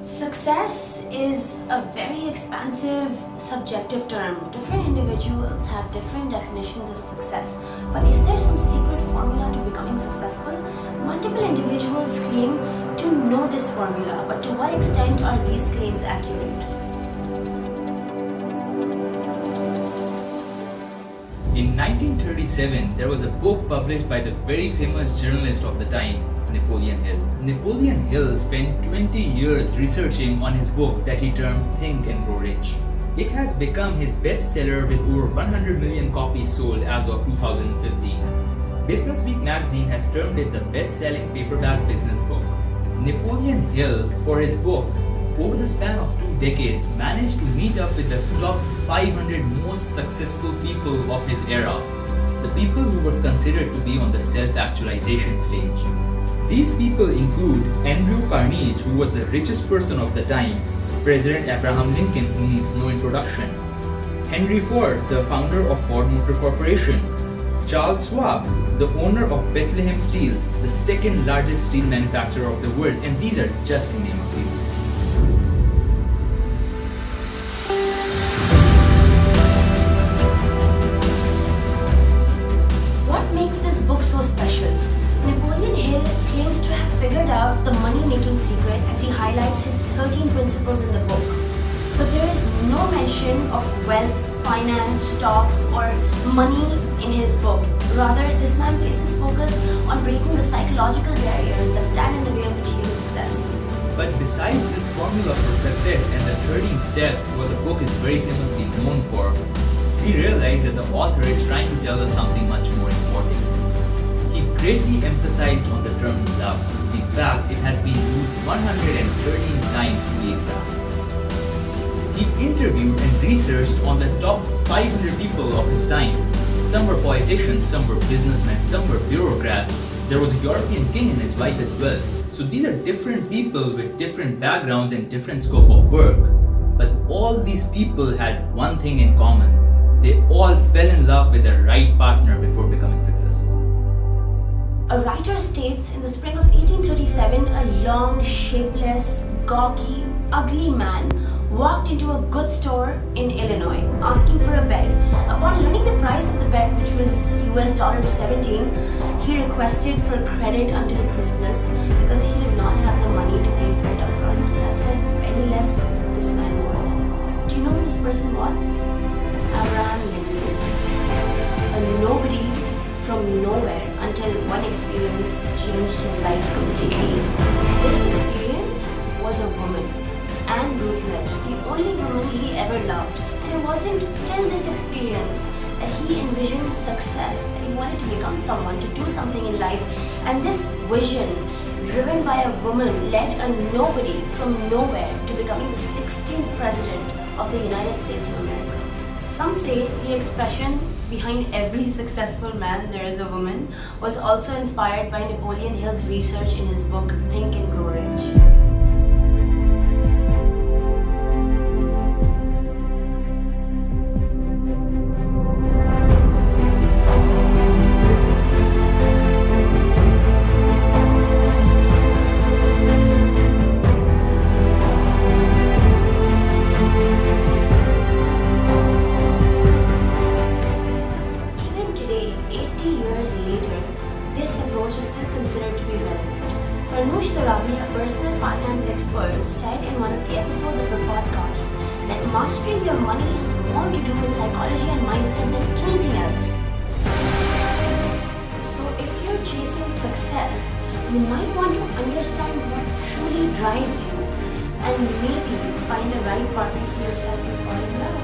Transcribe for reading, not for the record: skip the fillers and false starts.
Success is a very expansive, subjective term. Different individuals have different definitions of success. But is there some secret formula to becoming successful? Multiple individuals claim to know this formula, but to what extent are these claims accurate? In 1937, there was a book published by the very famous journalist of the time, Napoleon Hill. Napoleon Hill spent 20 years researching on his book that he termed Think and Grow Rich. It has become his bestseller with over 100 million copies sold as of 2015. Business Week magazine has termed it the best-selling paperback business book. Napoleon Hill, for his book, over the span of 2 decades, managed to meet up with the top 500 most successful people of his era, the people who were considered to be on the self-actualization stage. These people include Andrew Carnegie, who was the richest person of the time, President Abraham Lincoln, who needs no introduction, Henry Ford, the founder of Ford Motor Corporation, Charles Schwab, the owner of Bethlehem Steel, the second largest steel manufacturer of the world, and these are just to name a few. What makes this book so special? Napoleon Hill claims to have figured out the money-making secret as he highlights his 13 principles in the book. But there is no mention of wealth, finance, stocks, or money in his book. Rather, this man places focus on breaking the psychological barriers that stand in the way of achieving success. But besides this formula for success and the 13 steps, what the book is very famously known for, we realize that the author is trying to tell us something much more important. He greatly emphasized on the term love. In fact, it has been used 113 times to be exact. He interviewed and researched on the top 500 people of his time. Some were politicians, some were businessmen, some were bureaucrats. There was a European king and his wife as well. So these are different people with different backgrounds and different scope of work. But all these people had one thing in common. They all fell in love with the right partner before becoming successful. A writer states in the spring of 1837, a long, shapeless, gawky, ugly man walked into a goods store in Illinois asking for a bed. Upon learning the price of the bed, which was $17, he requested for credit until Christmas because he did not have the money to pay for it upfront. That's how penniless this man was. Do you know who this person was? Abraham Lincoln. A nobody from nowhere until one experience changed his life completely. This experience was a woman, Anne Rutledge, the only woman he ever loved. And it wasn't till this experience that he envisioned success, that he wanted to become someone, to do something in life. And this vision, driven by a woman, led a nobody from nowhere to becoming the 16th president of the United States of America. Some say the expression, behind every successful man there is a woman, was also inspired by Napoleon Hill's research in his book Think and Grow Rich. This approach is still considered to be relevant. Farnoosh Torabi, a personal finance expert, said in one of the episodes of her podcast that mastering your money has more to do with psychology and mindset than anything else. So if you're chasing success, you might want to understand what truly drives you and maybe find the right partner for yourself and fall in love.